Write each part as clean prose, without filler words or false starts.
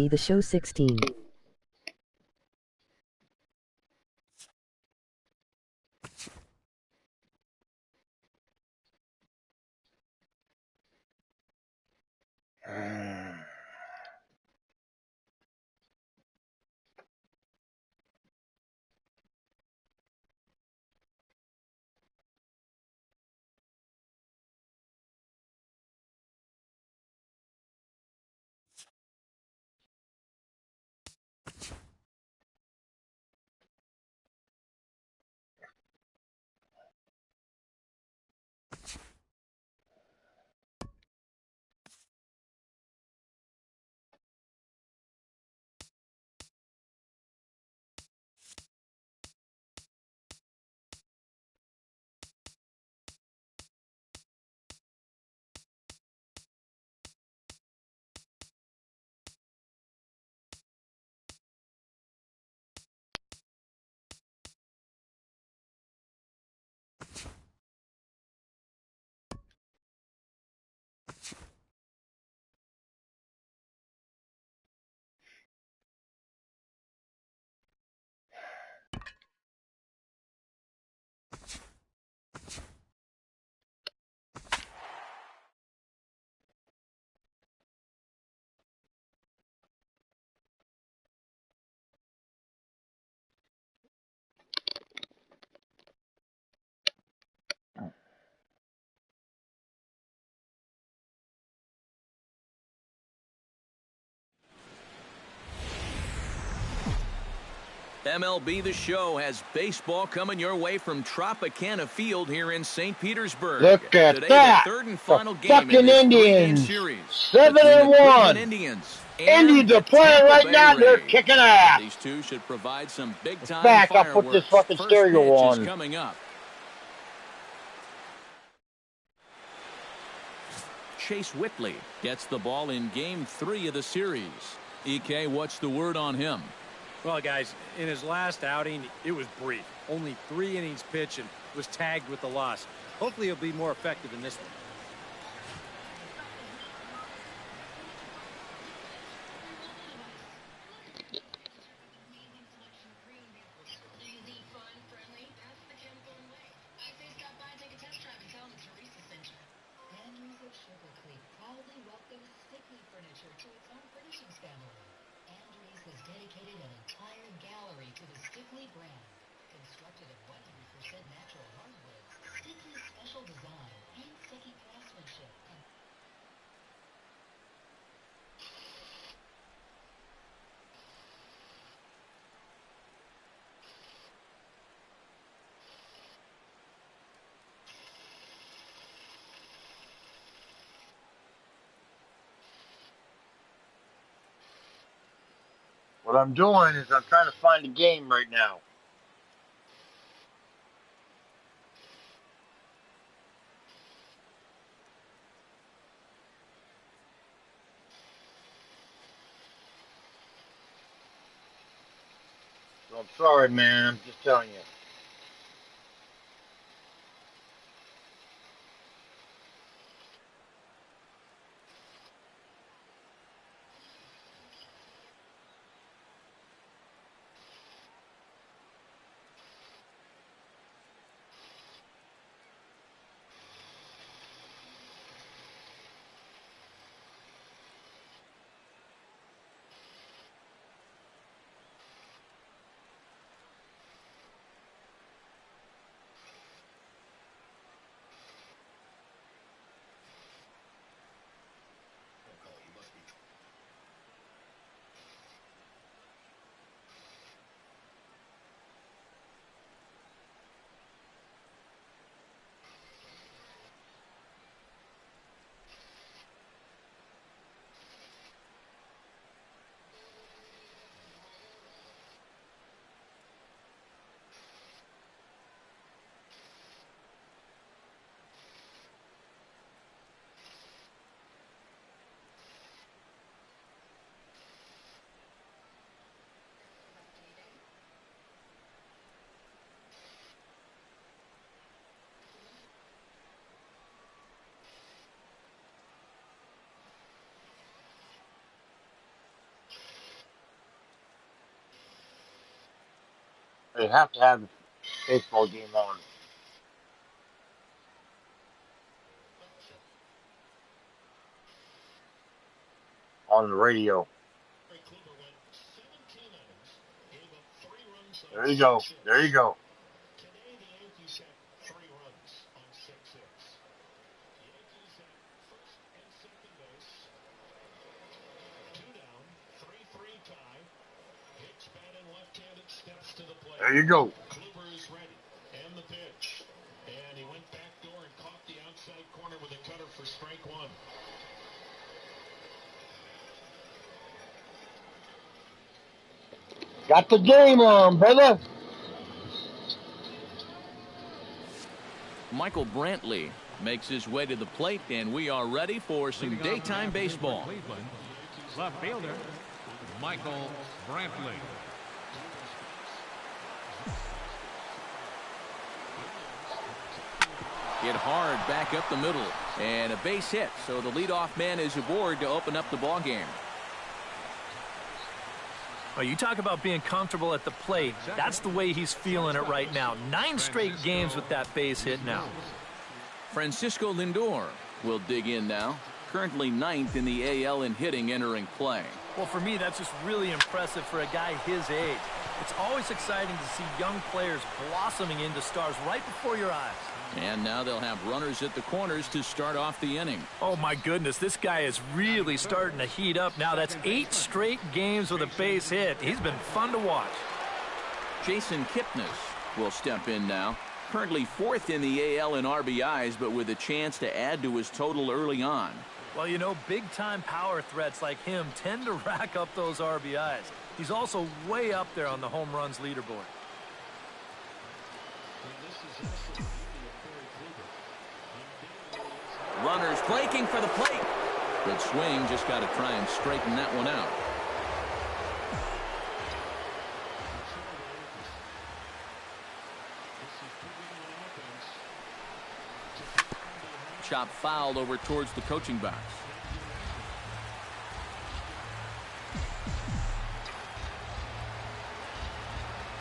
The Show 16. MLB The Show has baseball coming your way from Tropicana Field here in St. Petersburg. Look at Today, that! The third and final the game in fucking this Indians, series 7-1. Indians Indians are playing right now. They're kicking ass. These two should provide some big-time Back, I'll fireworks. put this fucking First stereo pitch on. is coming up. Chase Whitley gets the ball in Game 3 of the series. EK, what's the word on him? Well, guys, in his last outing, it was brief. Only 3 innings pitched and was tagged with the loss. Hopefully, he'll be more effective in this one. Has dedicated an entire gallery to the Stickley brand. Constructed of 100% natural hardwoods, Stickley's special design, painstaking craftsmanship, and What I'm doing is I'm trying to find a game right now. So I'm sorry, man. I'm just telling you. They have to have the baseball game on the radio. There you go. There you go. Today, the Yankees had 3 runs on 6 hits. The Yankees at first and second base. 2 down, 3-3 tie. Hicks batting left-handed, steps to the plate. There you go. Kluber is ready. And the pitch. And he went back door and caught the outside corner with a cutter for strike 1. Got the game on, brother. Michael Brantley makes his way to the plate, and we are ready for some daytime baseball. Left fielder, Michael Brantley. Hit hard back up the middle, and a base hit, so the leadoff man is aboard to open up the ball game. Oh, you talk about being comfortable at the plate. That's the way he's feeling it right now. 9 straight games with that base hit now. Francisco Lindor will dig in now. Currently 9th in the AL in hitting entering play. Well, for me, that's just really impressive for a guy his age. It's always exciting to see young players blossoming into stars right before your eyes. And now they'll have runners at the corners to start off the inning. Oh, my goodness, this guy is really starting to heat up now. That's 8 straight games with a base hit. He's been fun to watch. Jason Kipnis will step in now. Currently 4th in the AL in RBIs, but with a chance to add to his total early on. Well, you know, big-time power threats like him tend to rack up those RBIs. He's also way up there on the home runs leaderboard. Runners flaking for the plate. Good swing, just got to try and straighten that one out. Chop fouled over towards the coaching box.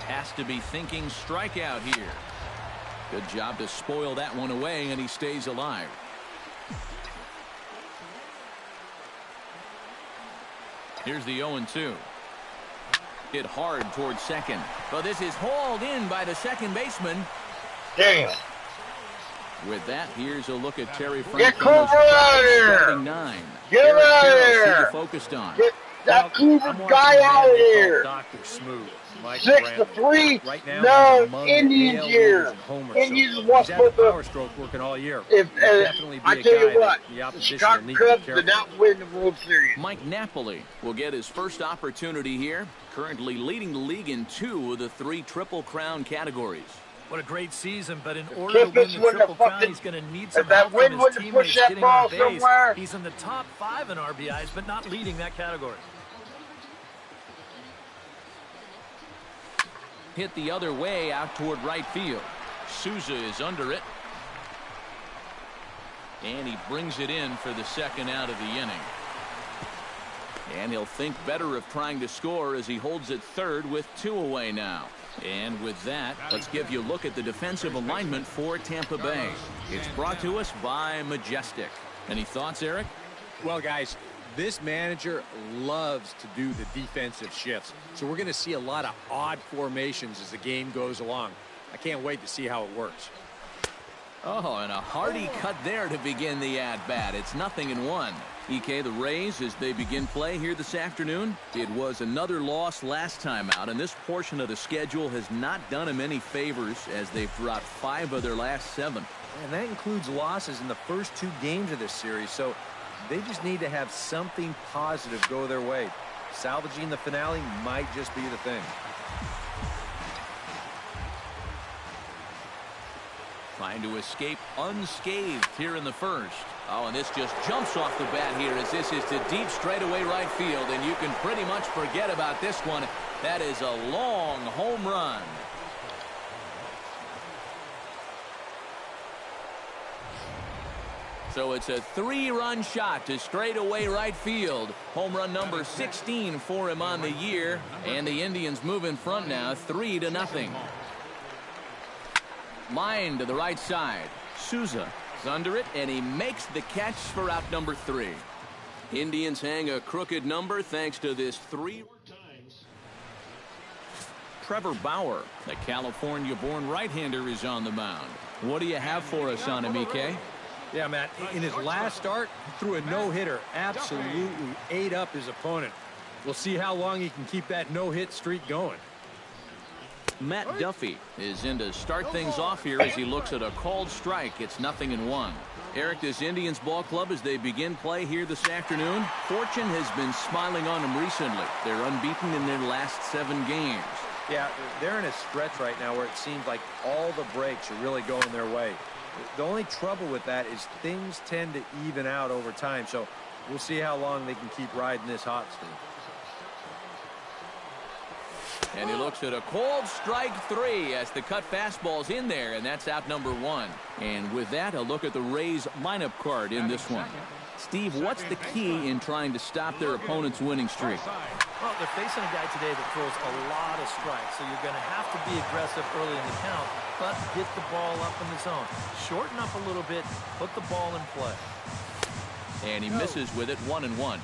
Has to be thinking strikeout here. Good job to spoil that one away, and he stays alive. Here's the 0-2. Hit hard towards second. But this is hauled in by the second baseman. Damn. With that, here's a look at Terry Get Francona. Cooper out of here. Starting 9. Get him Eric out of Carroll's who here. you focused on. Get that Cooper I'm guy watching a out man of they call here. Dr. Smooth, Mike 6-3. Right now, No, he's among the Indians AL here. leaders in homers, Indians so what's he's had with the the. power stroke working all year. If He'll definitely be I a tell you guy what, that the the opposition will Chicago need to be Cubs careful. did not win the World Series. Mike Napoli will get his first opportunity here. Currently leading the league in 2 of the 3 Triple Crown categories. What a great season, but in order to win the Kipnis wouldn't Triple have Crown, fucking- he's going to need if some that help from wind his wouldn't have pushed teammates that getting ball on base. somewhere. He's in the top 5 in RBIs, but not leading that category. Hit the other way out toward right field. Souza is under it. And he brings it in for the second out of the inning. And he'll think better of trying to score as he holds it third with 2 away now. And with that, let's give you a look at the defensive alignment for Tampa Bay. It's brought to us by Majestic. Any thoughts, Eric? Well, guys, this manager loves to do the defensive shifts. So we're going to see a lot of odd formations as the game goes along. I can't wait to see how it works. Oh, and a hearty cut there to begin the at-bat. It's 0-1. EK, the Rays, as they begin play here this afternoon, it was another loss last time out, and this portion of the schedule has not done them any favors as they've dropped 5 of their last 7. And that includes losses in the first 2 games of this series, so they just need to have something positive go their way. Salvaging the finale might just be the thing. Trying to escape unscathed here in the first. Oh, and this just jumps off the bat here as this is to deep straightaway right field, and you can pretty much forget about this one. That is a long home run. So it's a 3-run shot to straightaway right field. Home run number 16 for him on the year. And the Indians move in front now 3-0. Line to the right side. Souza is under it, and he makes the catch for out number 3. Indians hang a crooked number thanks to this 3. Trevor Bauer, the California-born right-hander, is on the mound. What do you have for us on him, EK? Yeah, Matt, in his last start, he threw a no-hitter, absolutely ate up his opponent. We'll see how long he can keep that no-hit streak going. Matt Duffy is in to start things off here as he looks at a called strike. It's 0-1. Eric, this Indians ball club, as they begin play here this afternoon, fortune has been smiling on them recently. They're unbeaten in their last 7 games. Yeah, they're in a stretch right now where it seems like all the breaks are really going their way. The only trouble with that is things tend to even out over time, so we'll see how long they can keep riding this hot streak. And he looks at a cold strike 3 as the cut fastball's in there, and that's out number 1. And with that, a look at the Rays lineup card in this one. Steve, what's the key in trying to stop their opponent's winning streak? Well, they're facing a guy today that throws a lot of strikes, so you're going to have to be aggressive early in the count, but hit the ball up in the zone. Shorten up a little bit, put the ball in play. And he misses with it, 1-1.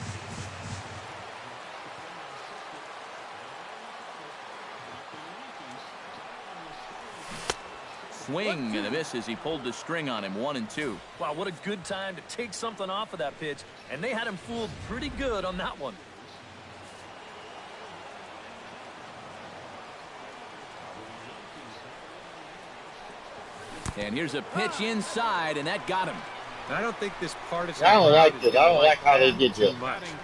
Swing and a miss as he pulled the string on him, 1-2. Wow, what a good time to take something off of that pitch, and they had him fooled pretty good on that one. And here's a pitch inside, and that got him. I don't think this partisan. I don't like it. I don't like how they did you.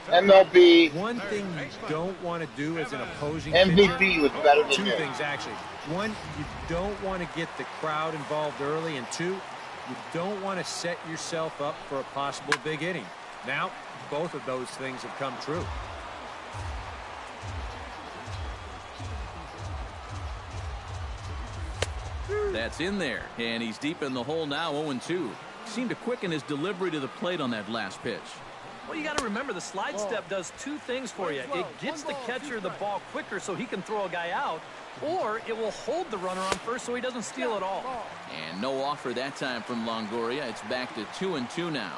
MLB. One thing you don't want to do as an opposing MVP pitcher, was better than two you. things actually. One, you don't want to get the crowd involved early, and 2, you don't want to set yourself up for a possible big inning. Now, both of those things have come true. That's in there, and he's deep in the hole now, 0-2. Seemed to quicken his delivery to the plate on that last pitch. Well, you got to remember the slide step does 2 things for you. It gets the catcher the ball quicker so he can throw a guy out, or it will hold the runner on first so he doesn't steal it all. And no offer that time from Longoria. It's back to 2-2 now.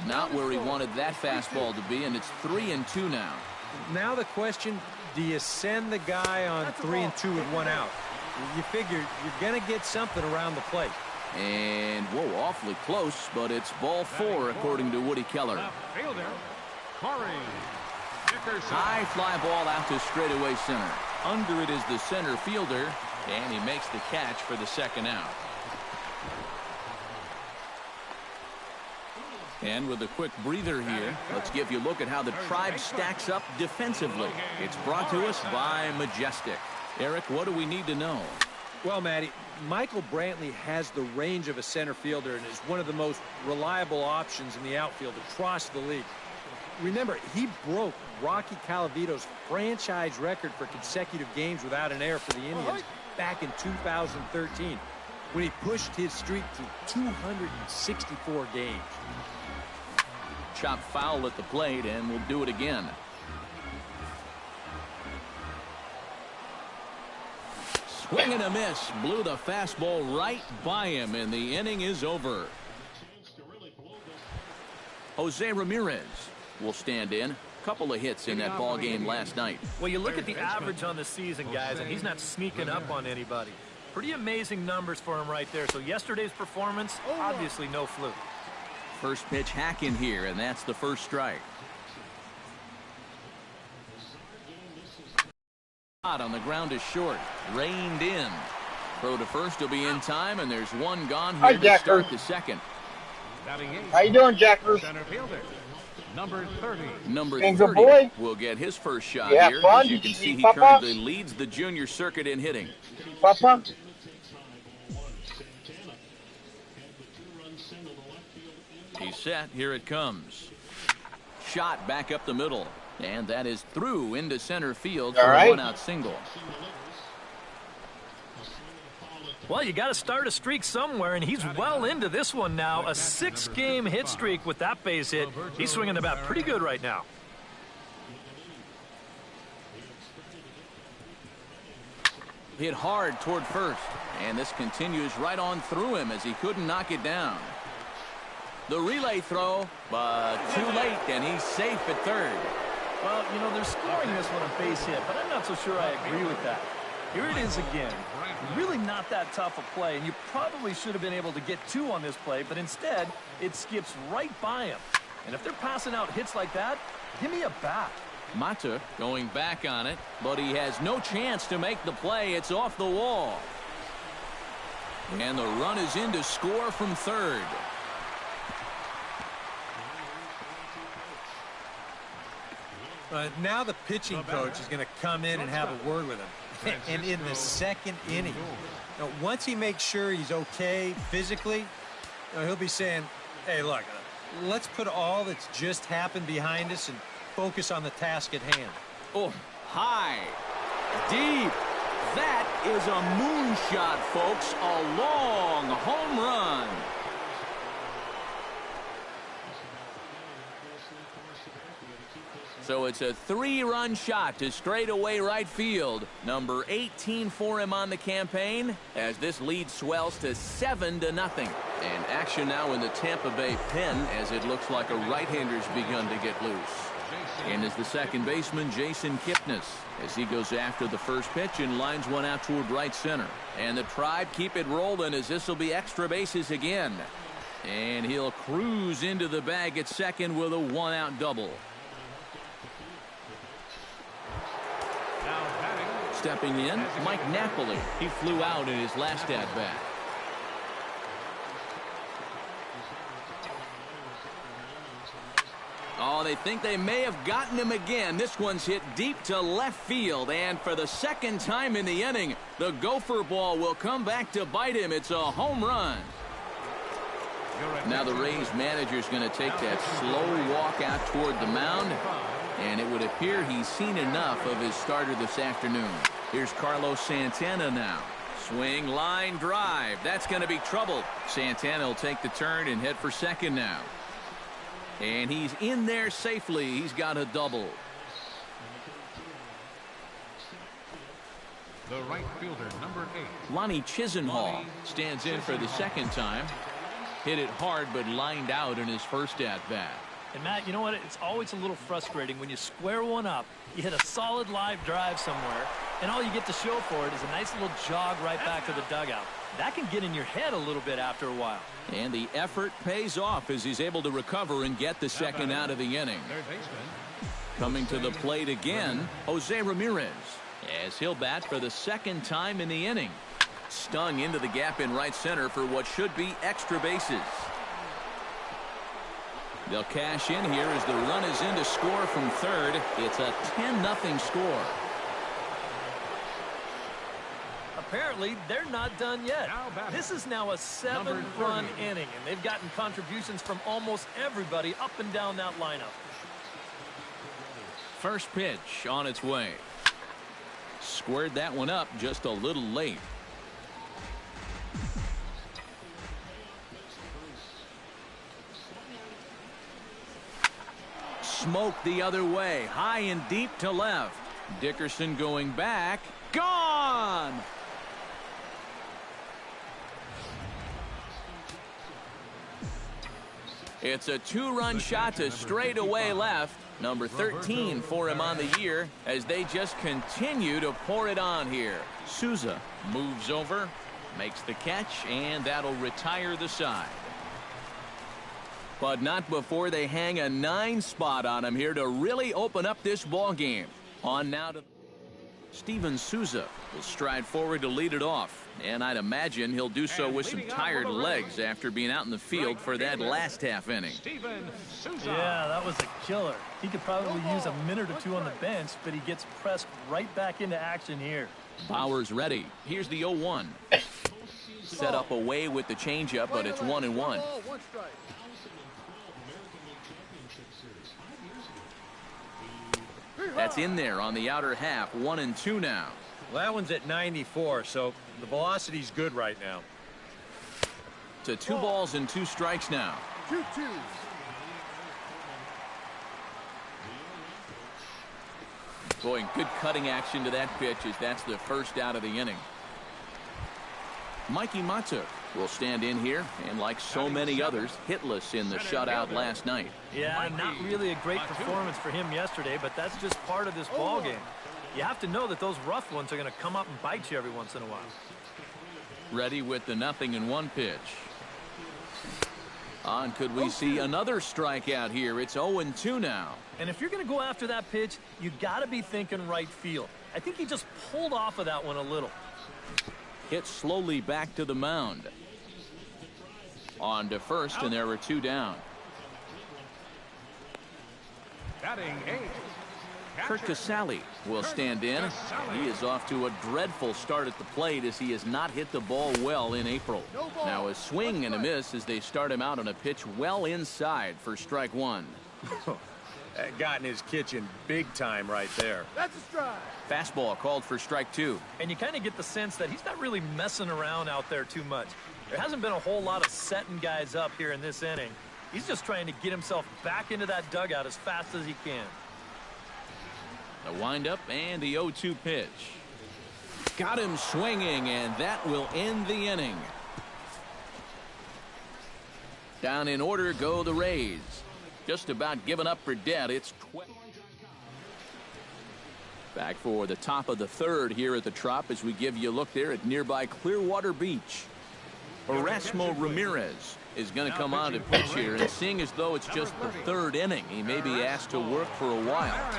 Not where he wanted that fastball to be, and it's 3-2 now. Now the question, do you send the guy on 3-2 with 1 out? You figure you're going to get something around the plate. And, whoa, awfully close, but it's ball 4, according to Woody Keller. Fielder, Corey Dickerson. High fly ball out to straightaway center. Under it is the center fielder, and he makes the catch for the 2nd out. And with a quick breather here, let's give you a look at how the Tribe stacks up defensively. It's brought to us by Majestic. Eric, what do we need to know? Well, Matty, Michael Brantley has the range of a center fielder and is one of the most reliable options in the outfield across the league. Remember, he broke Rocky Calavito's franchise record for consecutive games without an error for the Indians back in 2013 when he pushed his streak to 264 games. Chop foul at the plate, and we'll do it again. Swing and a miss. Blew the fastball right by him, and the inning is over. Jose Ramirez will stand in. Couple of hits in that ball game last night. Well, you look at the average on the season, guys, and he's not sneaking up on anybody. Pretty amazing numbers for him right there. So yesterday's performance, obviously no fluke. First pitch hack in here, and that's the first strike. On the ground is short. Reined in. Throw to first will be in time, and there's one gone here to start the 2nd. How you doing, Jackers? Center fielder, number 30. Number Angel 30 boy. will get his first shot Yeah, here. fun. As you can see, he Papa? currently leads the junior circuit in hitting. Papa? He's set. Here it comes. Shot back up the middle. And that is through into center field for a one-out single. Well, you got to start a streak somewhere, and he's well into this one now. A 6-game hit streak with that base hit. He's swinging the bat pretty good right now. Hit hard toward first, and this continues right on through him as he couldn't knock it down. The relay throw, but too late, and he's safe at third. Well, you know, they're scoring this one a base hit, but I'm not so sure I agree with that. Here it is again. Really not that tough a play, and you probably should have been able to get 2 on this play, but instead, it skips right by him. And if they're passing out hits like that, give me a bat. Mata going back on it, but he has no chance to make the play. It's off the wall. And the run is in to score from third. Now the pitching coach is going to come in and have a word with him. And in the second inning, once he makes sure he's okay physically, he'll be saying, hey, look, let's put all that's just happened behind us and focus on the task at hand. Oh, high, deep. That is a moonshot, folks. A long home run. So it's a 3-run shot to straightaway right field. Number 18 for him on the campaign as this lead swells to 7-0. And action now in the Tampa Bay pen as it looks like a right-hander's begun to get loose. And is the second baseman, Jason Kipnis, as he goes after the first pitch and lines one out toward right center. And the Tribe keep it rolling as this will be extra bases again. And he'll cruise into the bag at second with a 1-out double. Stepping in, Mike Napoli. He flew out in his last at-bat. Oh, they think they may have gotten him again. This one's hit deep to left field, and for the second time in the inning, the gopher ball will come back to bite him. It's a home run. Now the Rays manager's going to take that slow walk out toward the mound, and it would appear he's seen enough of his starter this afternoon. Here's Carlos Santana now. Swing, line, drive. That's going to be trouble. Santana will take the turn and head for second now. And he's in there safely. He's got a double. The right fielder, number 8. Lonnie Chisenhall stands in for the second time. Hit it hard, but lined out in his first at-bat. And, Matt, you know what? It's always a little frustrating when you square one up, you hit a solid live drive somewhere, and all you get to show for it is a nice little jog right back to the dugout. That can get in your head a little bit after a while. And the effort pays off as he's able to recover and get the second out of the inning. Coming to the plate again, Jose Ramirez, as he'll bat for the second time in the inning. Stung into the gap in right center for what should be extra bases. They'll cash in here as the run is in to score from third. It's a 10-0 score. Apparently, they're not done yet. This is now a 7-run inning, and they've gotten contributions from almost everybody up and down that lineup. First pitch on its way. Squared that one up just a little late. Smoke the other way, high and deep to left. Dickerson going back. Gone! It's a 2-run shot to straightaway left. Number 13 for him on the year as they just continue to pour it on here. Souza moves over, makes the catch, and that'll retire the side. But not before they hang a 9 spot on him here to really open up this ball game. On now to Steven Souza will stride forward to lead it off. And I'd imagine he'll do so with some tired legs after being out in the field for that last half inning. Yeah, that was a killer. He could probably use a minute or two on the bench, but he gets pressed right back into action here. Bauer's ready. Here's the 0-1. Set up away with the changeup, but it's 1-1. That's in there on the outer half. 1-2 now. Well, that one's at 94, so the velocity's good right now. To 2 balls and 2 strikes now. 2-2. Boy, good cutting action to that pitch as that's the first out of the inning. Mikey Matuk will stand in here, and like so many others, hitless in the shutout last night. Yeah, not really a great performance for him yesterday, but that's just part of this ball game. You have to know that those rough ones are going to come up and bite you every once in a while. Ready with the 0-1 pitch. On, could we see another strikeout here? It's 0-2 now. And if you're going to go after that pitch, you got to be thinking right field. I think he just pulled off of that one a little. Hit slowly back to the mound. On to first, and there were 2 down. Batting 8. Kurt Casale will stand in. He is off to a dreadful start at the plate as he has not hit the ball well in April. Now a swing and a miss as they start him out on a pitch well inside for strike 1. That got in his kitchen big time right there. That's a strike. Fastball called for strike 2. And you kind of get the sense that he's not really messing around out there too much. There hasn't been a whole lot of setting guys up here in this inning. He's just trying to get himself back into that dugout as fast as he can. The windup and the 0-2 pitch. Got him swinging, and that will end the inning. Down in order go the Rays. Just about given up for dead. It's 12. Back for the top of the 3rd here at the Trop as we give you a look there at nearby Clearwater Beach. Erasmo Ramirez is going to come on to pitch here, and seeing as though it's just the 3rd inning, he may be asked to work for a while.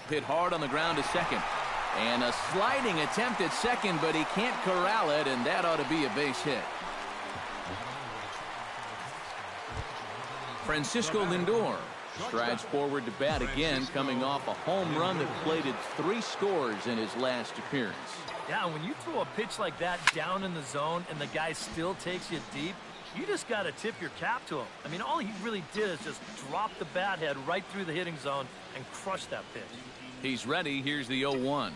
Hit hard on the ground to second. And a sliding attempt at second, but he can't corral it, and that ought to be a base hit. Francisco Lindor strides forward to bat again, coming off a home run that plated 3 scores in his last appearance. Yeah, when you throw a pitch like that down in the zone and the guy still takes you deep, you just got to tip your cap to him. I mean, all he really did is just drop the bat head right through the hitting zone and crush that pitch. He's ready. Here's the 0-1.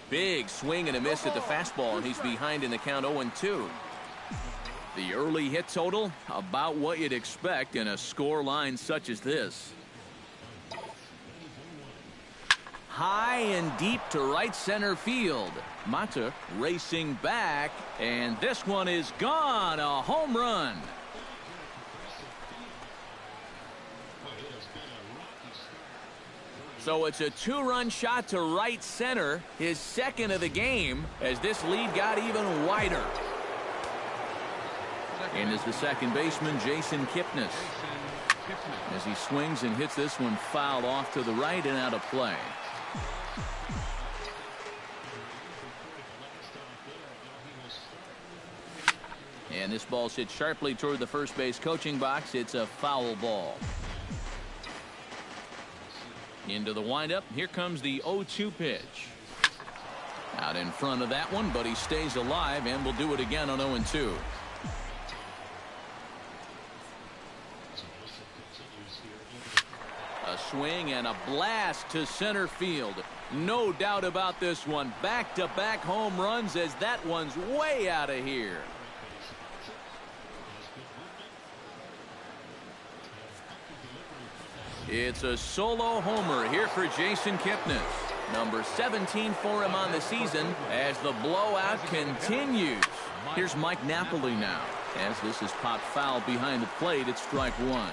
Big swing and a miss at the fastball, and he's behind in the count 0-2. The early hit total, about what you'd expect in a score line such as this. High and deep to right center field. Matuk racing back, and this one is gone. A home run. So it's a 2-run shot to right center, his 2nd of the game, as this lead got even wider. And is the second baseman, Jason Kipnis, as he swings and hits this one fouled off to the right and out of play. And this ball's hit sharply toward the first base coaching box. It's a foul ball. Into the windup. Here comes the 0-2 pitch. Out in front of that one, but he stays alive and will do it again on 0-2. A swing and a blast to center field. No doubt about this one. Back-to-back home runs as that one's way out of here. It's a solo homer here for Jason Kipnis. Number 17 for him on the season as the blowout continues. Here's Mike Napoli now. As this is popped foul behind the plate, it's strike 1.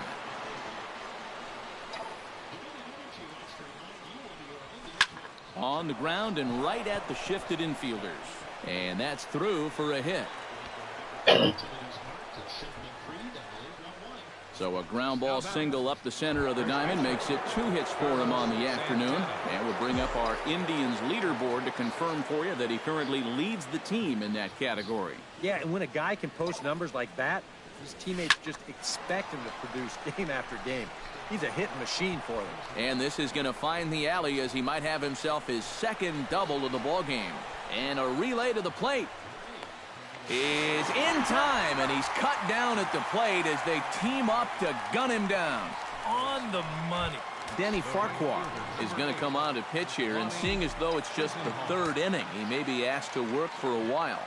On the ground and right at the shifted infielders. And that's through for a hit. So a ground ball single up the center of the diamond makes it 2 hits for him on the afternoon. And we'll bring up our Indians leaderboard to confirm for you that he currently leads the team in that category. Yeah, and when a guy can post numbers like that, his teammates just expect him to produce game after game. He's a hitting machine for them. And this is going to find the alley as he might have himself his 2nd double of the ball game. And a relay to the plate is in time, and he's cut down at the plate as they team up to gun him down. On the money. Danny Farquhar is going to come on to pitch here, and seeing as though it's just the third inning, he may be asked to work for a while.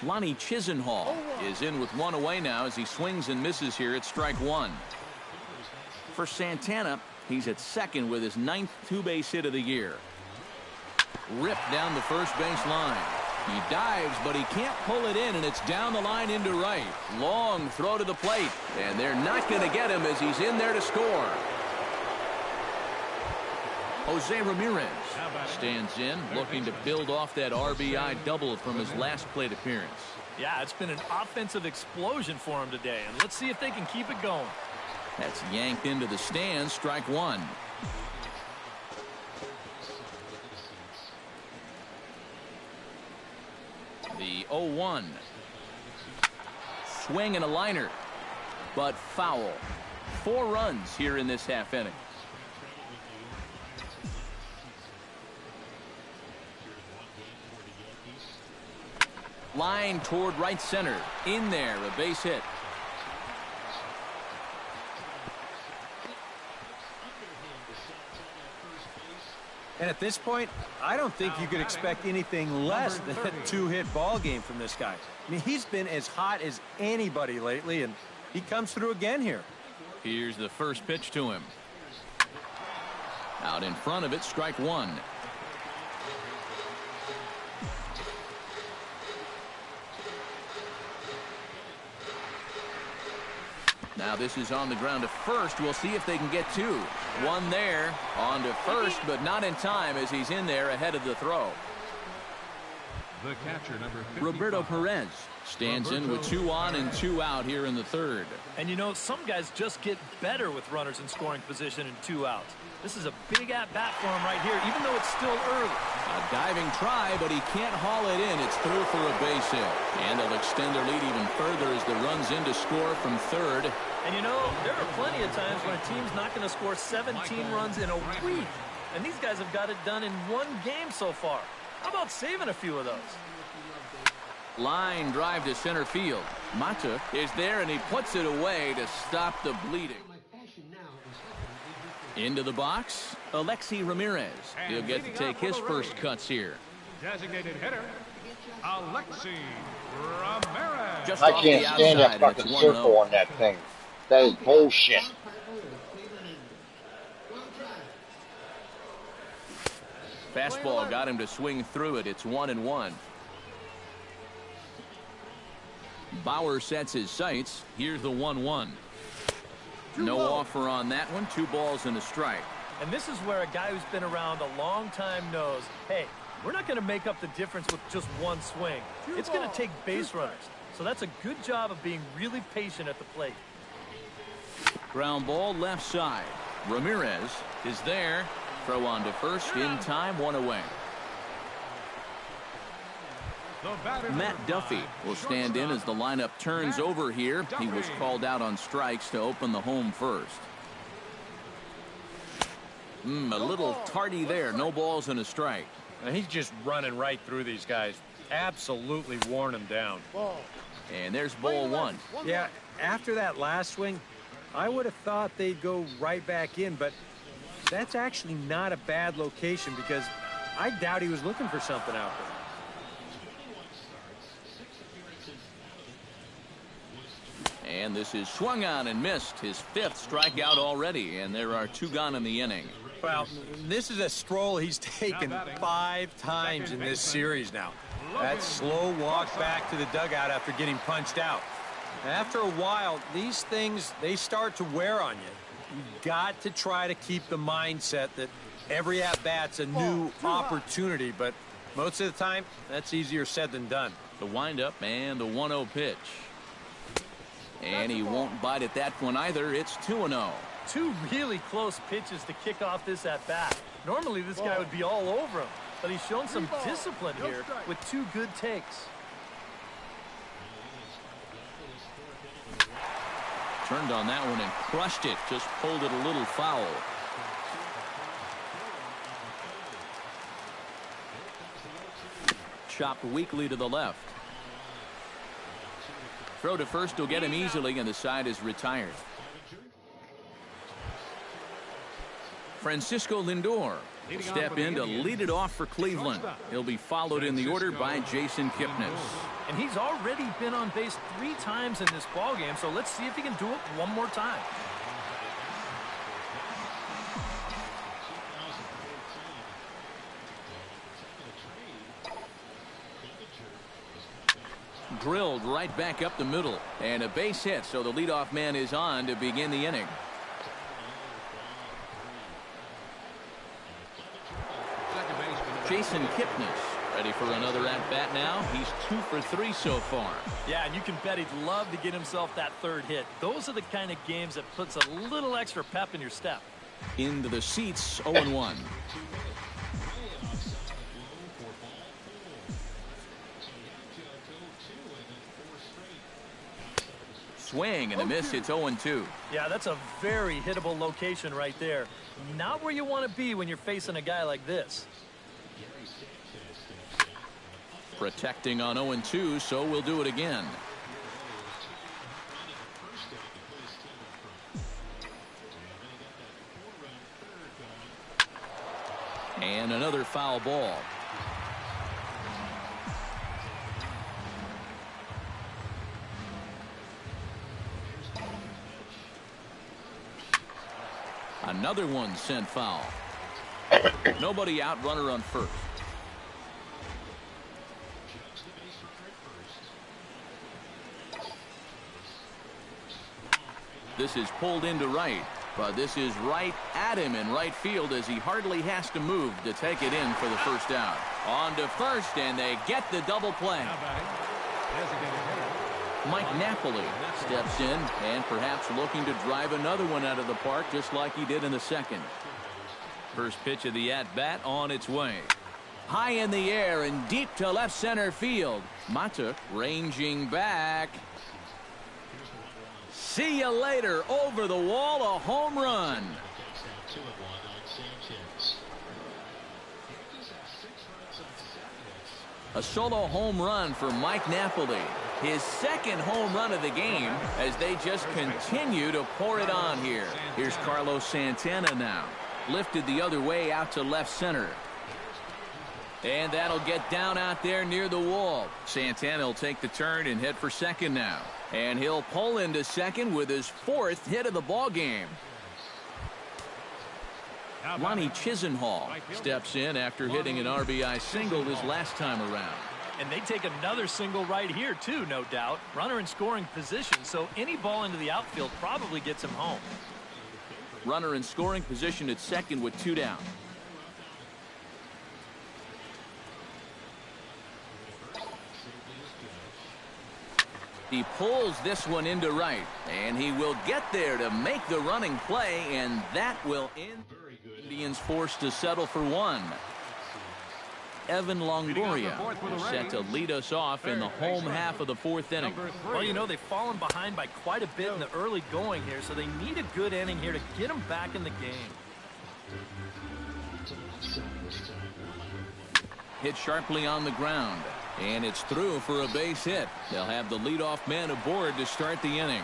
Lonnie Chisenhall is in with one away now as he swings and misses here at strike one. For Santana, he's at second with his 9th two-base hit of the year. Ripped down the first base line. He dives, but he can't pull it in, and it's down the line into right. Long throw to the plate, and they're not going to get him as he's in there to score. Jose Ramirez stands in, looking to build off that RBI double from his last plate appearance. Yeah, it's been an offensive explosion for him today, and let's see if they can keep it going. That's yanked into the stands, strike one. The 0-1. Swing and a liner, but foul. 4 runs here in this half inning. Line toward right center. In there, a base hit. And at this point, I don't think you could expect anything less than a 2-hit ball game from this guy. I mean, he's been as hot as anybody lately, and he comes through again here. Here's the first pitch to him. Out in front of it, strike one. Now this is on the ground to first. We'll see if they can get 2. One there on to first, but not in time as he's in there ahead of the throw. The catcher, number 55. Roberto Perez stands in with 2 on and 2 out here in the third. And you know, some guys just get better with runners in scoring position and 2 outs. This is a big at-bat for him right here, even though it's still early. A diving try, but he can't haul it in. It's through for a base hit. And they'll extend their lead even further as the run's in to score from third. And you know, there are plenty of times when a team's not going to score 17 runs in a week. And these guys have got it done in 1 game so far. How about saving a few of those? Line drive to center field. Mata is there, and he puts it away to stop the bleeding. Into the box, Alexi Ramirez. He'll get to take his first cuts here. Designated hitter, Alexi Ramirez. Just I off can't the stand that outside, and fucking it's 1-0. circle on that thing. That is bullshit. Fastball got him to swing through it. It's 1-1. Bauer sets his sights. Here's the 1-1. No offer on that one. 2 balls and a strike. And this is where a guy who's been around a long time knows, hey, we're not going to make up the difference with just 1 swing. It's going to take base runners. So that's a good job of being really patient at the plate. Ground ball left side. Ramirez is there. Throw on to first in time, 1 away. Matt Duffy will stand in as the lineup turns over here. He was called out on strikes to open the home first. A little tardy there. No balls and a strike. And he's just running right through these guys. Absolutely worn them down. And there's ball 1. Yeah, after that last swing, I would have thought they'd go right back in, but that's actually not a bad location because I doubt he was looking for something out there. And this is swung on and missed. His 5th strikeout already, and there are 2 gone in the inning. Well, this is a stroll he's taken 5 times in this series now. That slow walk back to the dugout after getting punched out. After a while, these things, they start to wear on you. You've got to try to keep the mindset that every at-bat's a new opportunity, but most of the time, that's easier said than done. The windup and the 1-0 pitch. And he won't bite at that one either. It's 2-0. 2 really close pitches to kick off this at-bat. Normally, this guy would be all over him, but he's shown some discipline here with 2 good takes. Turned on that one and crushed it. Just pulled it a little foul. Chopped weakly to the left. Throw to first will get him easily, and the side is retired. Francisco Lindor will step in to lead it off for Cleveland. He'll be followed in the order by Jason Kipnis. And he's already been on base 3 times in this ballgame, so let's see if he can do it one more time. Drilled right back up the middle, and a base hit, so the leadoff man is on to begin the inning. Jason Kipnis ready for another at-bat now. He's 2 for 3 so far. Yeah, and you can bet he'd love to get himself that 3rd hit. Those are the kind of games that puts a little extra pep in your step. Into the seats, 0-1. Swing and a miss. It's 0-2. Yeah, that's a very hittable location right there. Not where you want to be when you're facing a guy like this. Protecting on 0-2, so we'll do it again. And another foul ball. Another one sent foul. Nobody out, runner on first. This is pulled into right, but this is right at him in right field as he hardly has to move to take it in for the first out. On to first, and they get the double play. Mike Napoli steps in and perhaps looking to drive another one out of the park just like he did in the second. First pitch of the at-bat on its way. High in the air and deep to left center field. Matuk ranging back. See you later. Over the wall, a home run. A solo home run for Mike Napoli. His second home run of the game as they just continue to pour it on here. Here's Carlos Santana now. Lifted the other way out to left center. And that'll get down out there near the wall. Santana will take the turn and head for second now. And he'll pull into second with his 4th hit of the ball game. Lonnie Chisenhall steps in after hitting an RBI single his last time around. And they take another single right here, too, no doubt. Runner in scoring position, so any ball into the outfield probably gets him home. Runner in scoring position at second with 2 down. He pulls this one into right, and he will get there to make the running play, and that will end. Indians forced to settle for 1. Evan Longoria is set to lead us off in the home half of the 4th inning. Well, you know, they've fallen behind by quite a bit in the early going here, so they need a good inning here to get them back in the game. Hit sharply on the ground, and it's through for a base hit. They'll have the leadoff man aboard to start the inning.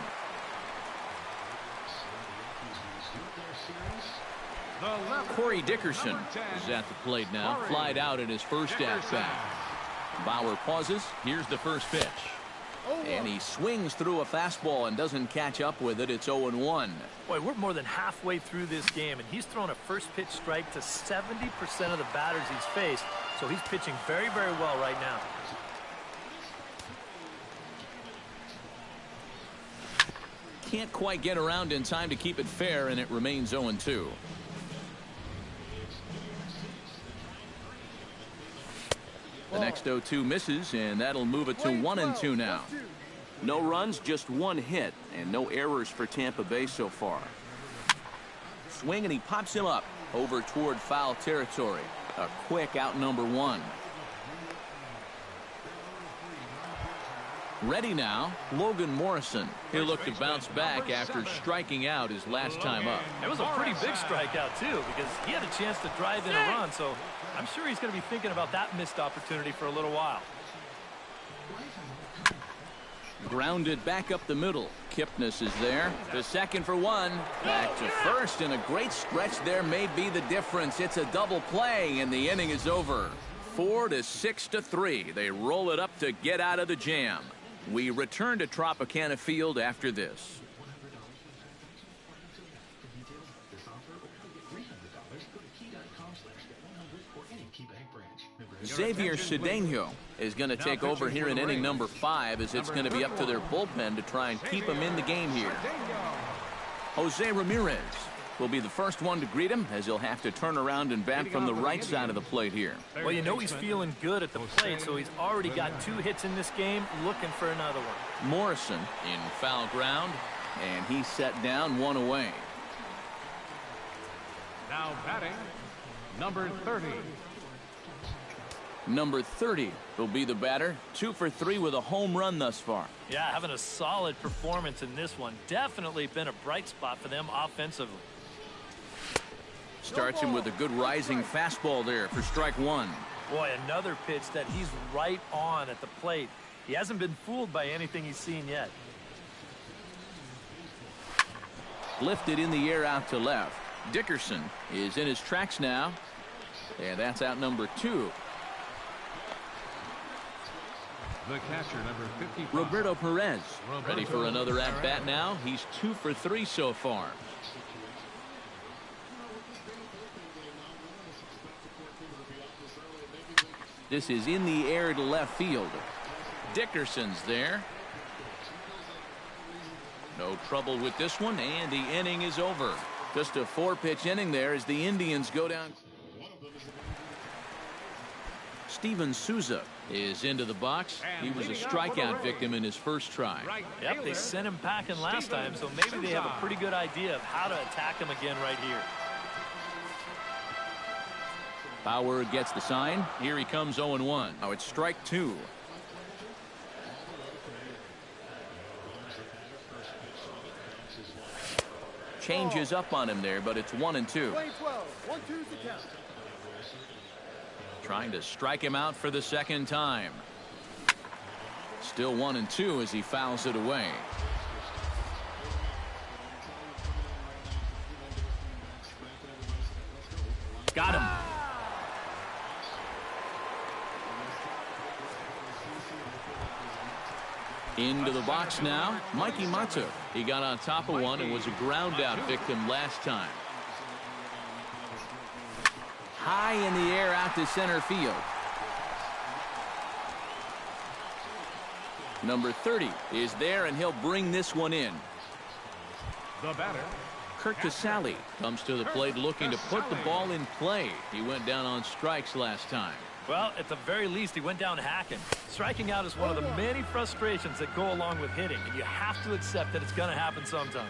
Corey Dickerson is at the plate now. Flied out in his first at-bat. Bauer pauses. Here's the first pitch. And he swings through a fastball and doesn't catch up with it. It's 0-1. Boy, we're more than halfway through this game, and he's thrown a first pitch strike to 70% of the batters he's faced. So he's pitching very, very well right now. Can't quite get around in time to keep it fair, and it remains 0-2. The next 0-2 misses, and that'll move it to 1-2 now. No runs, just 1 hit, and no errors for Tampa Bay so far. Swing, and he pops him up over toward foul territory. A quick out number 1. Ready now, Logan Morrison. He'll look to bounce back after striking out his last time up. It was a pretty big strikeout, too, because he had a chance to drive in a run, so I'm sure he's going to be thinking about that missed opportunity for a little while. Grounded back up the middle. Kipnis is there. The second for one. Back to first, and a great stretch there may be the difference. It's a double play, and the inning is over. 4 to 6 to 3. They roll it up to get out of the jam. We return to Tropicana Field after this. Xavier Cedeno is going to take over here in inning number 5, as it's going to be up to their bullpen to try and keep him in the game here. Jose Ramirez will be the first one to greet him, as he'll have to turn around and bat from the right side of the plate here. Well, you know he's feeling good at the plate, so he's already got 2 hits in this game, looking for another one. Morrison in foul ground, and he's set down 1 away. Now batting, number 30. Number 30 will be the batter. 2 for 3 with a home run thus far. Yeah, having a solid performance in this one. Definitely been a bright spot for them offensively. Starts him with a good rising fastball there for strike 1. Boy, another pitch that he's right on at the plate. He hasn't been fooled by anything he's seen yet. Lifted in the air out to left. Dickerson is in his tracks now, and that's out number 2. The catcher, number 55. Roberto Perez ready for another at bat now. He's 2 for 3 so far. This is in the air to left field. Dickerson's there. No trouble with this one, and the inning is over. Just a 4-pitch inning there as the Indians go down. Steven Souza is into the box. He was a strikeout victim in his first try. Yep, they sent him packing last time, so maybe they have a pretty good idea of how to attack him again right here. Bauer gets the sign. Here he comes 0-1. Now it's strike 2. Changes up on him there, but it's 1-2. Trying to strike him out for the second time. Still 1-2 as he fouls it away. Got him. Into the box now, Mikey Mata. He got on top of one and was a ground out victim last time. High in the air out to center field. Number 30 is there, and he'll bring this one in. The batter, Kurt Casale comes to the plate looking to put the ball in play. He went down on strikes last time. Well, at the very least, he went down hacking. Striking out is one of the many frustrations that go along with hitting, and you have to accept that it's going to happen sometimes.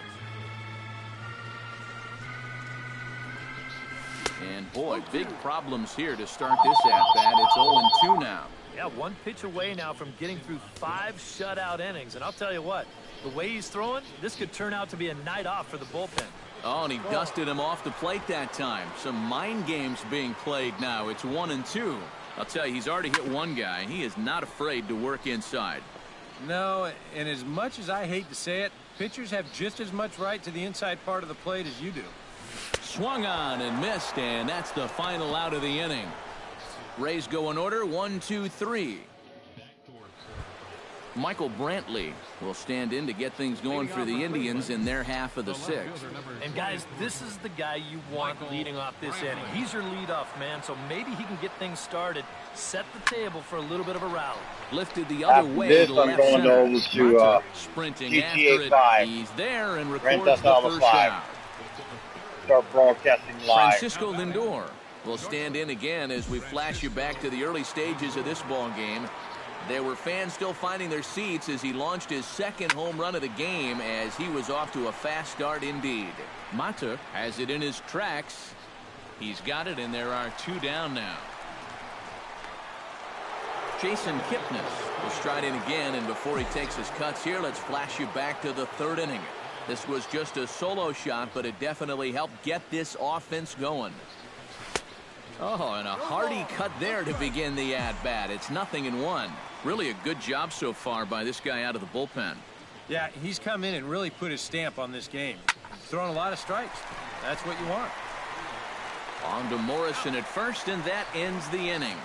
And boy, big problems here to start this at-bat. It's 0-2 now. Yeah, 1 pitch away now from getting through 5 shutout innings. And I'll tell you what, the way he's throwing, this could turn out to be a night off for the bullpen. Oh, and he dusted him off the plate that time. Some mind games being played now. It's 1-2. I'll tell you, he's already hit one guy. He is not afraid to work inside. No, and as much as I hate to say it, pitchers have just as much right to the inside part of the plate as you do. Swung on and missed, and that's the final out of the inning. Rays go in order, 1, 2, 3. Michael Brantley will stand in to get things going for the Indians in their half of the 6th. And guys, this is the guy you want leading off this inning. He's your leadoff man, so maybe he can get things started, set the table for a little bit of a rally. Lifted the other way this, to left I'm going center. over to sprinting GTA after it. 5. He's there and Rent records us the all the first 5. out. Start broadcasting live. Francisco Lindor will stand in again as we flash you back to the early stages of this ball game. There were fans still finding their seats as he launched his 2nd home run of the game, as he was off to a fast start indeed. Mata has it in his tracks. He's got it, and there are 2 down now. Jason Kipnis will stride in again, and before he takes his cuts here, let's flash you back to the 3rd inning. This was just a solo shot, but it definitely helped get this offense going. Oh, and a hearty cut there to begin the at-bat. It's 0-1. Really a good job so far by this guy out of the bullpen. Yeah, he's come in and really put his stamp on this game. He's thrown a lot of strikes. That's what you want. On to Morrison at first, and that ends the inning.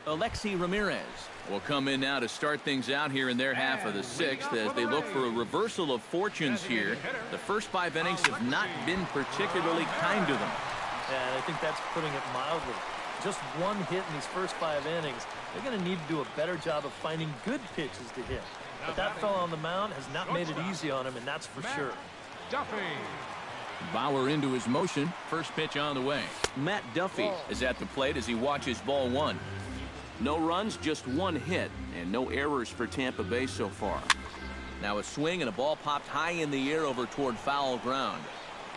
Alexi Ramirez will come in now to start things out here in their half of the sixth as they look for a reversal of fortunes here. The first 5 innings have not been particularly kind to them. Yeah, I think that's putting it mildly. Just one hit in these first 5 innings. They're going to need to do a better job of finding good pitches to hit. But that fellow on the mound has not made it easy on him, and that's for sure. Duffy. Bauer into his motion. First pitch on the way. Matt Duffy is at the plate as he watches ball 1. No runs, just 1 hit, and no errors for Tampa Bay so far. Now a swing and a ball popped high in the air over toward foul ground.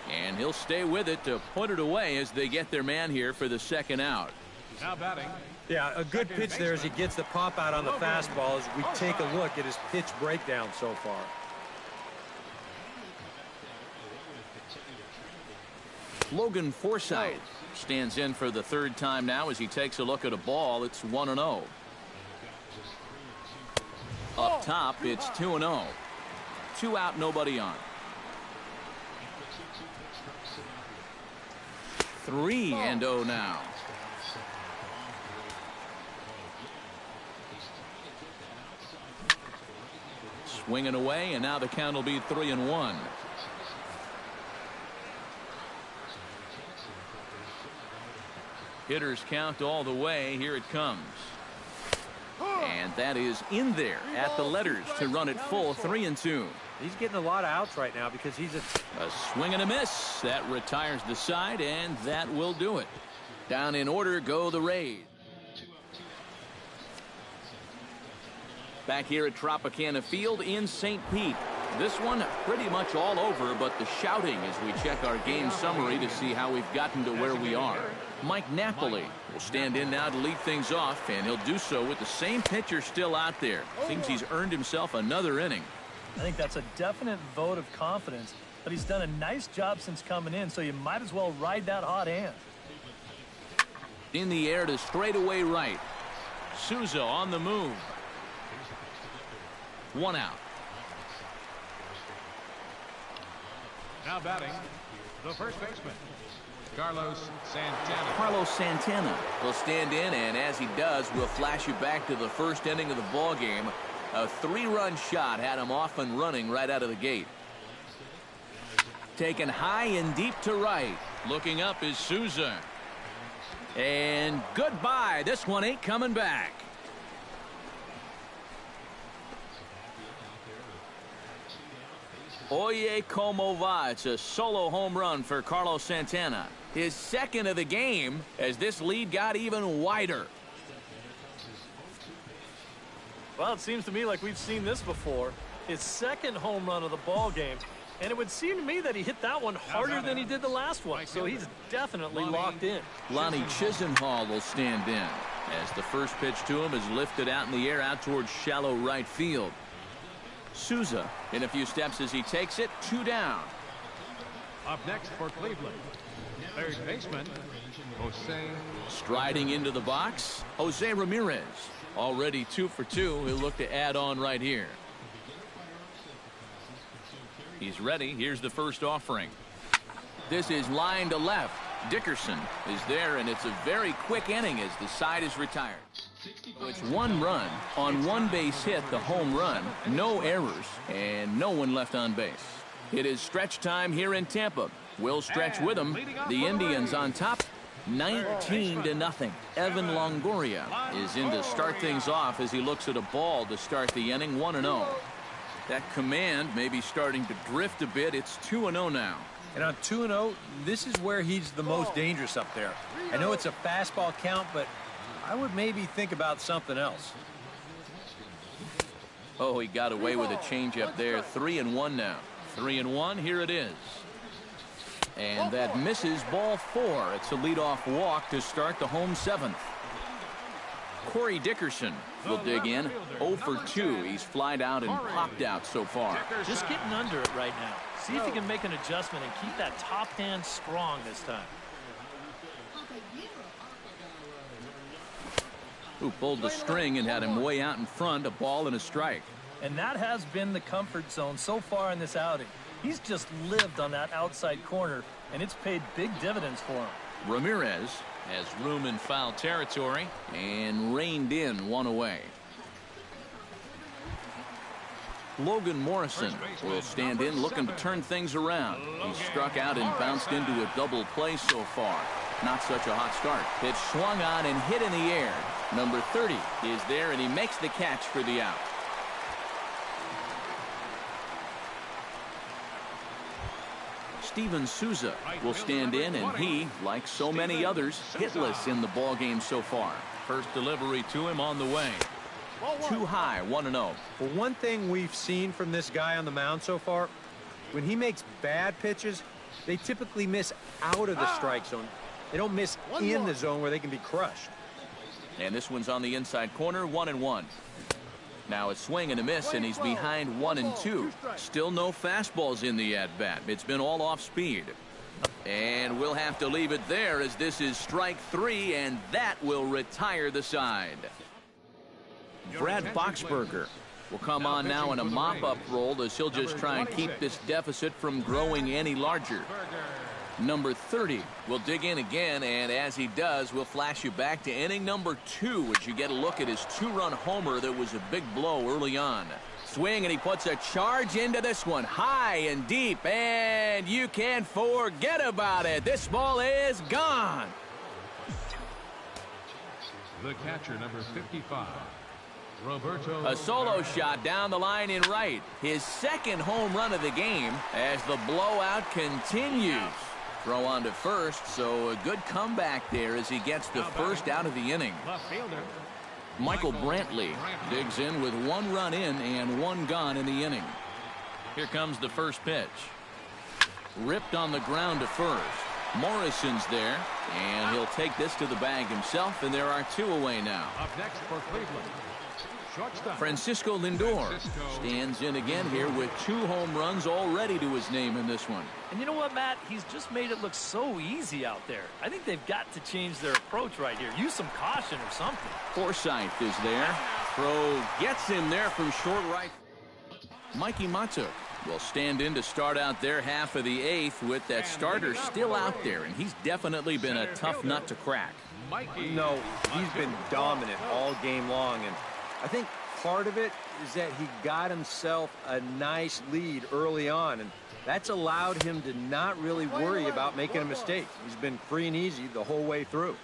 And he'll stay with it to put it away as they get their man here for the second out. Now batting. Yeah, a good pitch there as he gets the pop out on the fastball as we take a look at his pitch breakdown so far. Logan Forsythe stands in for the 3rd time now as he takes a look at a ball. It's 1-0. Up top, it's 2-0. 2 out, nobody on. 3-0 now. Swinging away, and now the count will be 3-1. Hitters count all the way. Here it comes. And that is in there at the letters to run it full 3-2. He's getting a lot of outs right now because he's a swing and a miss. That retires the side, and that will do it. Down in order go the Rays. Back here at Tropicana Field in St. Pete. This one pretty much all over, but the shouting as we check our game summary to see how we've gotten to where we are. Mike Napoli will stand in now to lead things off, and he'll do so with the same pitcher still out there. Seems he's earned himself another inning. I think that's a definite vote of confidence, but he's done a nice job since coming in, so you might as well ride that hot hand. In the air to straightaway right. Souza on the move. 1 out. Now batting, the first baseman, Carlos Santana. Carlos Santana will stand in, and as he does, we'll flash you back to the first inning of the ball game. A 3-run shot had him off and running right out of the gate. Taken high and deep to right. Looking up is Souza. And goodbye. This one ain't coming back. Oye como va. It's a solo home run for Carlos Santana. His 2nd of the game as this lead got even wider. Well, it seems to me like we've seen this before. His 2nd home run of the ball game. And it would seem to me that he hit that one harder than he did the last one. So he's definitely locked in. Lonnie Chisenhall will stand in as the first pitch to him is lifted out in the air out towards shallow right field. Souza in a few steps as he takes it. 2 down. Up next for Cleveland, third baseman, Jose. Striding into the box, Jose Ramirez. Already 2 for 2. He'll look to add on right here. He's ready. Here's the first offering. This is line to left. Dickerson is there, and it's a very quick inning as the side is retired. It's 1 run on 1 base hit, the home run, no errors, and no one left on base. It is stretch time here in Tampa. We'll stretch with them. The Indians on top, 19-0. Evan Longoria is in to start things off as he looks at a ball to start the inning. 1-0. That command may be starting to drift a bit. It's 2-0 now. And on 2-0, this is where he's the most dangerous up there. I know it's a fastball count, but I would maybe think about something else. Oh, he got away with a changeup there. 3-1 now. 3-1. Here it is. And that misses ball 4. It's a leadoff walk to start the home 7th. Corey Dickerson will dig in. 0 for 2. He's flied out and popped out so far. Just getting under it right now. See if he can make an adjustment and keep that top hand strong this time. who pulled the string and had him way out in front, a ball and a strike. And that has been the comfort zone so far in this outing. He's just lived on that outside corner, and it's paid big dividends for him. Ramirez has room in foul territory and reined in one away. Logan Morrison will stand in looking to turn things around. He struck out and bounced into a double play so far. Not such a hot start. Pitch swung on and hit in the air. Number 30 is there, and he makes the catch for the out. Steven Souza will stand in, and he, like so many others, hitless in the ballgame so far. First delivery to him on the way. Too high, 1-0. Well, one thing we've seen from this guy on the mound so far, when he makes bad pitches, they typically miss out of the strike zone. They don't miss in the zone where they can be crushed. And this one's on the inside corner, 1-1. Now a swing and a miss, and he's behind 1-2. Still no fastballs in the at-bat. It's been all off speed. And we'll have to leave it there, as this is strike 3, and that will retire the side. Brad Boxberger will come on now in a mop-up role, as he'll just try and keep this deficit from growing any larger. Number 30 will dig in again, and as he does, we'll flash you back to inning number 2 as you get a look at his 2-run homer that was a big blow early on. Swing, and he puts a charge into this one, high and deep, and you can forget about it. This ball is gone. The catcher, number 55. Roberto. A solo shot down the line in right. His second home run of the game as the blowout continues. Throw on to first, so a good comeback there as he gets the first out of the inning. Left fielder. Michael Brantley digs in with 1 run in and 1 gone in the inning. Here comes the first pitch. Ripped on the ground to first. Morrison's there, and he'll take this to the bag himself, and there are 2 away now. Up next for Cleveland. Shortstop. Francisco Lindor stands in again here with 2 home runs already to his name in this one. And you know what, Matt? He's just made it look so easy out there. I think they've got to change their approach right here. Use some caution or something. Forsythe is there. Throw gets him there from short right. Mikey Matuk will stand in to start out their half of the 8th with that starter still out there, and he's definitely been a tough nut to crack. No, he's been dominant all game long, and I think part of it is that he got himself a nice lead early on, and that's allowed him to not really worry about making a mistake. He's been free and easy the whole way through.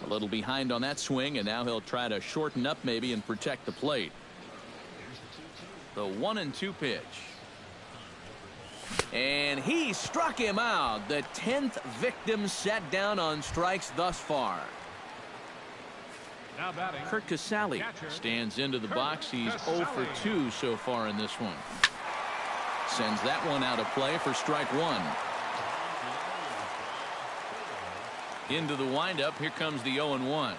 A little behind on that swing, and now he'll try to shorten up maybe and protect the plate. The 1-2 pitch. And he struck him out. The 10th victim set down on strikes thus far. Now batting. Kurt Casale stands into the box. He's 0 for 2 so far in this one. Sends that one out of play for strike 1. Into the windup. Here comes the 0-1.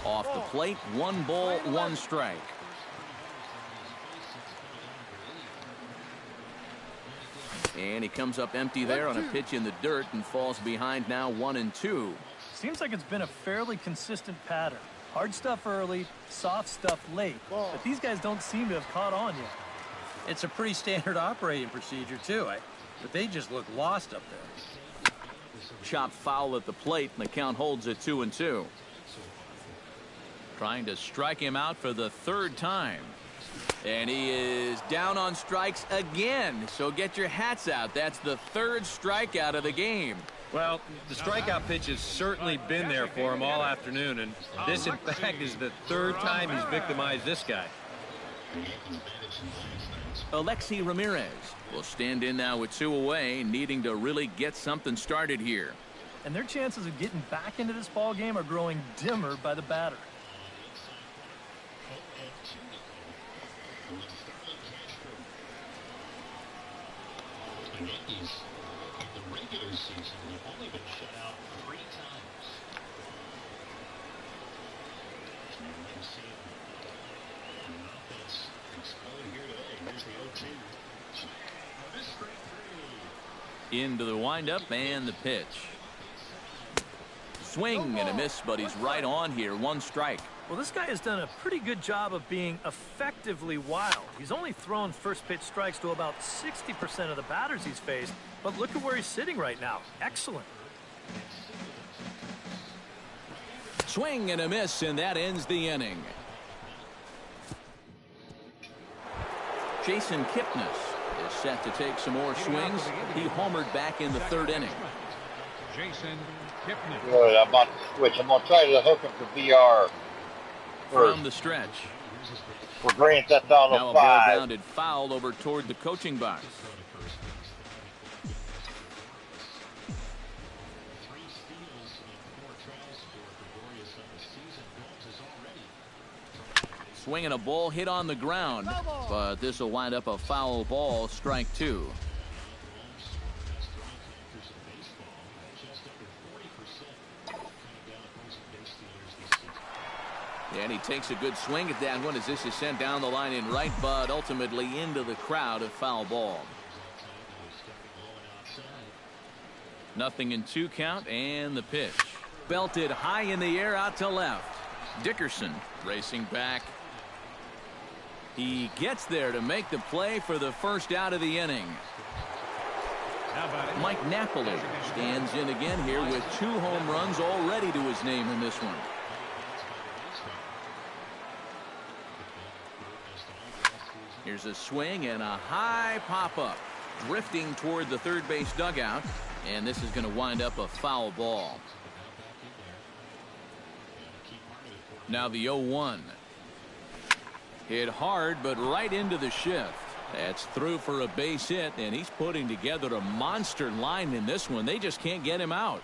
Off the plate. 1 ball, 1 strike. And he comes up empty there on a pitch in the dirt and falls behind now 1-2. Seems like it's been a fairly consistent pattern. Hard stuff early, soft stuff late. But these guys don't seem to have caught on yet. It's a pretty standard operating procedure, too. But they just look lost up there. Chopped foul at the plate, and the count holds at 2-2. Trying to strike him out for the 3rd time. And he is down on strikes again. So get your hats out. That's the 3rd strikeout of the game. Well, the strikeout pitch has certainly been there for him all afternoon, and this, in fact, is the 3rd time he's victimized this guy. Alexi Ramirez will stand in now with 2 away, needing to really get something started here. And their chances of getting back into this ball game are growing dimmer by the batter. The Yankees, in the regular season, have only been shut out 3 times. So you can see an offense explode here today. Here's the 0-2. This straight 3. Into the windup and the pitch. Swing and a miss, but he's right on here. One strike. Well, this guy has done a pretty good job of being effectively wild. He's only thrown first pitch strikes to about 60% of the batters he's faced, but look at where he's sitting right now. Excellent. Swing and a miss, and that ends the inning. Jason Kipnis is set to take some more swings. He homered back in the third inning. Jason Kipnis. Good, I'm about to switch. I'm going to try to hook him to VR. From the stretch. For Grant, that's on Now the a ball 5. grounded foul over toward the coaching box. Swinging a ball hit on the ground, but this will wind up a foul ball, strike 2. And he takes a good swing at that one as this is sent down the line in right, but ultimately into the crowd, a foul ball. 0-2 count, and the pitch. Belted high in the air out to left. Dickerson racing back. He gets there to make the play for the first out of the inning. Mike Napoli stands in again here with 2 home runs already to his name in this one. Here's a swing and a high pop-up, drifting toward the third base dugout, and this is going to wind up a foul ball. Now the 0-1. Hit hard, but right into the shift. That's through for a base hit, and he's putting together a monster line in this one. They just can't get him out.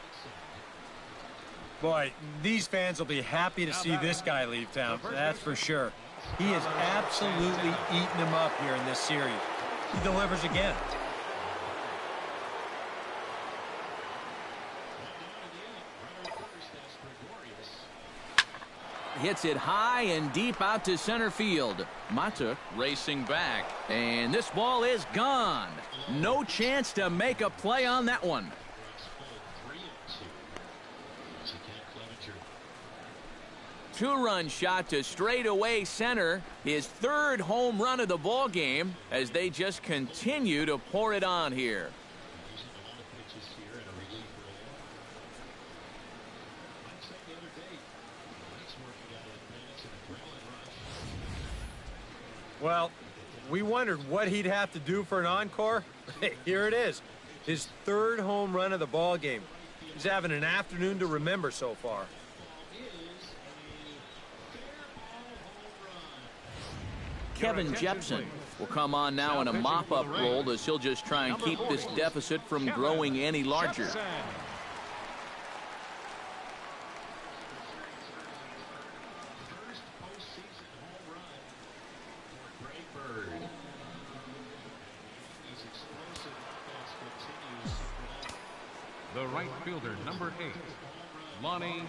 Boy, these fans will be happy to see this guy leave town, that's for sure. He has absolutely eaten him up here in this series. He delivers again. Hits it high and deep out to center field. Mata racing back, and this ball is gone. No chance to make a play on that one. Two-run shot to straightaway center. His 3rd home run of the ball game as they just continue to pour it on here. Well, we wondered what he'd have to do for an encore. Here it is. His 3rd home run of the ball game. He's having an afternoon to remember so far. Kevin Jepson will come on now in a mop-up role as he'll just try and keep this deficit from growing any larger. The right fielder, number 8, Lonnie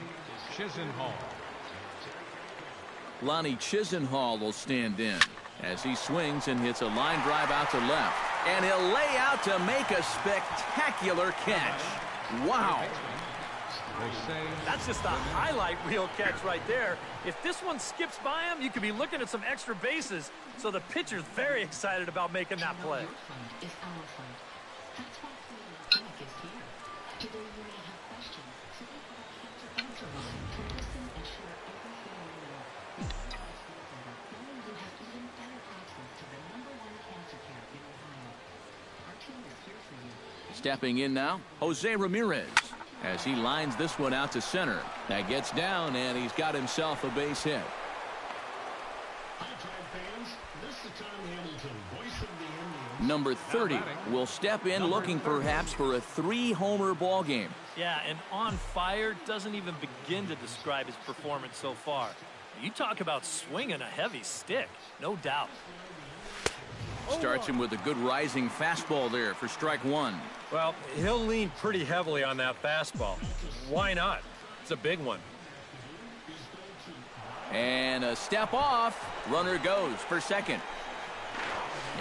Chisenhall. Lonnie Chisenhall will stand in as he swings and hits a line drive out to left. And he'll lay out to make a spectacular catch. Wow. That's just a highlight reel catch right there. If this one skips by him, you could be looking at some extra bases. So the pitcher's very excited about making that play. Stepping in now, Jose Ramirez, as he lines this one out to center. That gets down, and he's got himself a base hit. Number 30 will step in looking perhaps for a 3-homer ball game. Yeah, and on fire doesn't even begin to describe his performance so far. You talk about swinging a heavy stick, no doubt. Starts him with a good rising fastball there for strike 1. Well, he'll lean pretty heavily on that fastball. Why not? It's a big one. And a step off. Runner goes for second.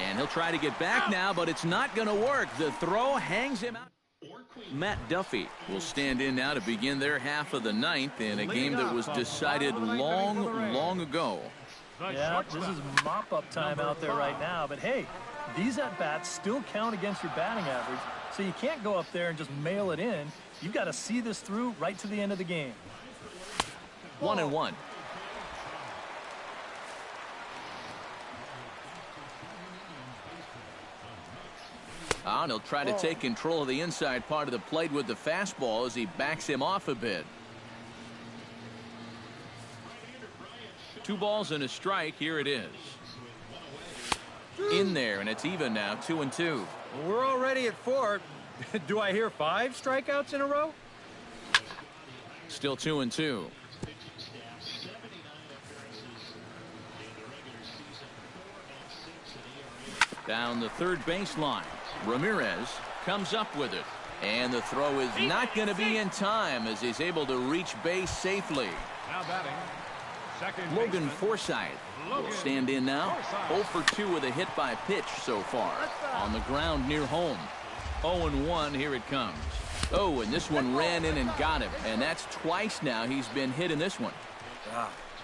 And he'll try to get back now, but it's not going to work. The throw hangs him out. Matt Duffy will stand in now to begin their half of the ninth in a game that was decided long ago. Yeah, this is mop-up time out there right now. But, hey, these at-bats still count against your batting average, so you can't go up there and just mail it in. You've got to see this through right to the end of the game. 1-1. And he'll try to take control of the inside part of the plate with the fastball as he backs him off a bit. 2 balls and a strike. Here it is. In there, and it's even now, 2-2. We're already at 4. Do I hear 5 strikeouts in a row? Still 2-2. Down the third baseline. Ramirez comes up with it. And the throw is not going to be in time as he's able to reach base safely. Now batting, second Logan baseman, Forsythe will stand in now. 0 for 2 with a hit by pitch so far. On the ground near home. 0-1, here it comes. Oh, and this one ran in and got him. And that's twice now he's been hit in this one.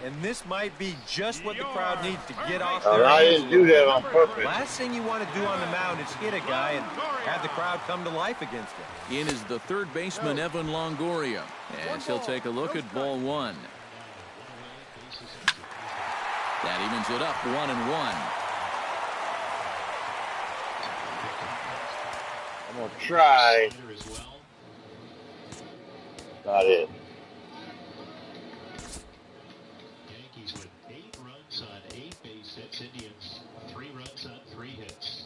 And this might be just what the crowd needs to get off Oh, their I hands. didn't do that on purpose. Last thing you want to do on the mound is hit a guy and have the crowd come to life against him. In is the third baseman, Evan Longoria. As he'll take a look at ball 1. That evens it up, 1-1. I'm going to try. Not it. Yankees with 8 runs on 8 base hits. Indians 3 runs on 3 hits.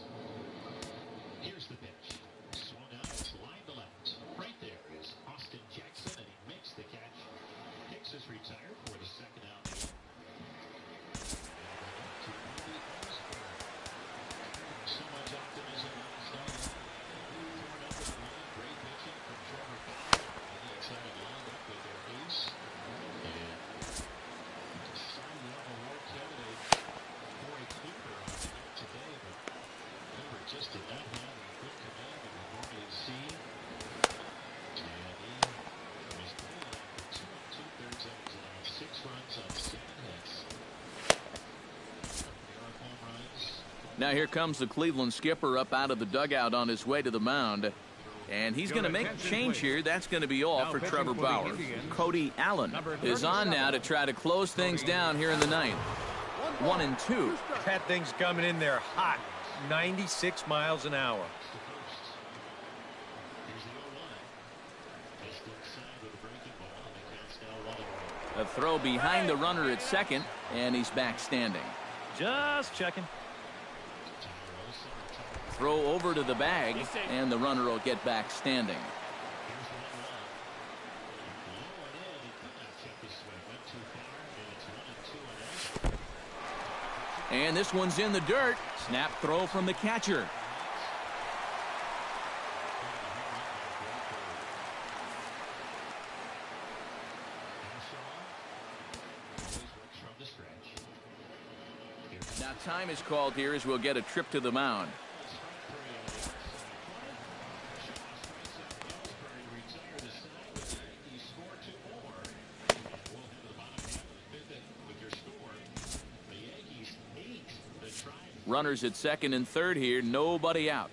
Here's the pitch. Swung out, it's line to left. Right there is Austin Jackson, and he makes the catch. Hicks is retired for the second out. So much optimism on his night. Torn up in the line. Great pitching from Trevor Bauer. On the inside of lined up with their ace. And Cy Young Award candidate Corey Kluber on the hill today, but Kluber just did not have the good command that we normally see. And he was playing out for 2 2/3 innings and 6 runs on 7 hits. Pair of home runs. Now here comes the Cleveland skipper up out of the dugout on his way to the mound. And he's going to make a change here. That's going to be all for Trevor Bauer. Cody Allen is on now to try to close things down here in the ninth. 1-2. That thing's coming in there hot. 96 miles an hour. Here's the 0-1. Just inside with a breaking ball, and the count's now 1-1. A throw behind the runner at second, and he's back standing. Just checking. Throw over to the bag, and the runner will get back standing. And this one's in the dirt. Snap throw from the catcher. Now time is called here as we'll get a trip to the mound. Runners at second and third here, nobody out.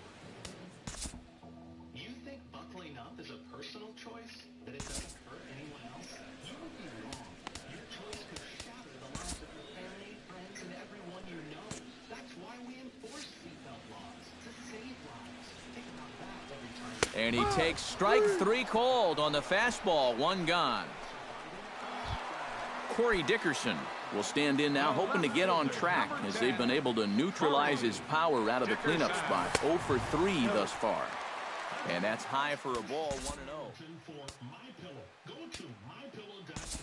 You think buckling up is a personal choice? That it doesn't hurt anyone else? You would be wrong. Your choice could shatter the lives of your family, friends, and everyone you know. That's why we enforce seatbelt laws, to save lives. Think about that every time. And he takes strike 3 called on the fastball, 1 gone. Corey Dickerson will stand in now, hoping to get on track as they've been able to neutralize his power out of the cleanup spot. 0 for 3 thus far. And that's high for a ball, 1-0. For MyPillow, go to mypillow.com.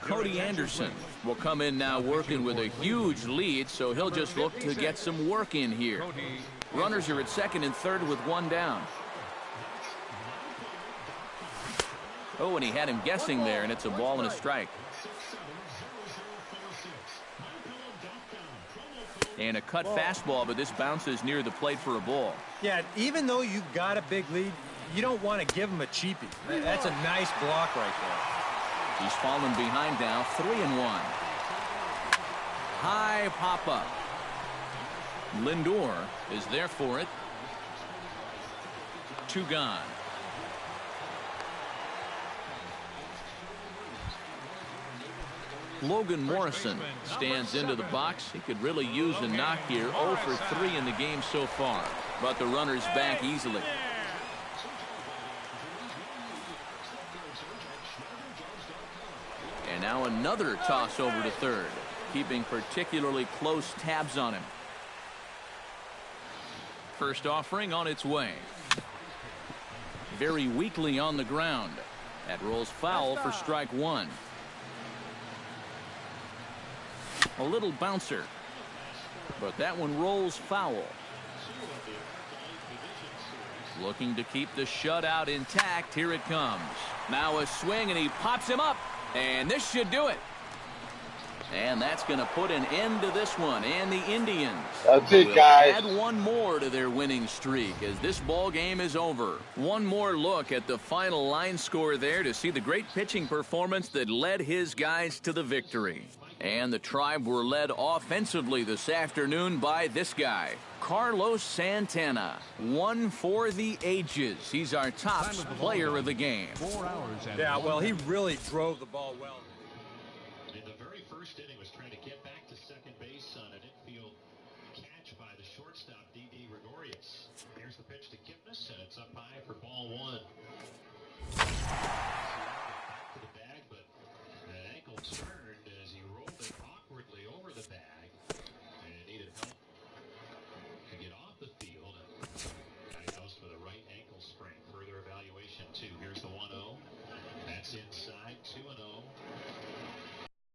Cody Anderson will come in now working with a huge lead, so he'll just look to get some work in here. Runners are at second and third with 1 down. Oh, and he had him guessing there, and it's a ball and a strike. And a cut fastball, but this bounces near the plate for a ball. Yeah, even though you've got a big lead, you don't want to give him a cheapie. That's a nice block right there. He's fallen behind now, 3-1. High pop-up. Lindor is there for it. 2 gone. Logan Morrison stands into the box. He could really use a knock here. 0 for 3 in the game so far. But the runner's back easily. And now another toss over to third, keeping particularly close tabs on him. First offering on its way. Very weakly on the ground. That rolls foul for strike 1. A little bouncer, but that one rolls foul. Looking to keep the shutout intact. Here it comes. Now a swing, and he pops him up, and this should do it. And that's going to put an end to this one. And the Indians will add one more to their winning streak as this ball game is over. One more look at the final line score there to see the great pitching performance that led his guys to the victory. And the Tribe were led offensively this afternoon by this guy, Carlos Santana. 1 for the ages. He's our top player of the game. Yeah, well, he really drove the ball well. In the very first inning, was trying to get back to second base on an infield catch by the shortstop, D.D. Gregorius. Here's the pitch to Kipnis, and it's up high for ball 1.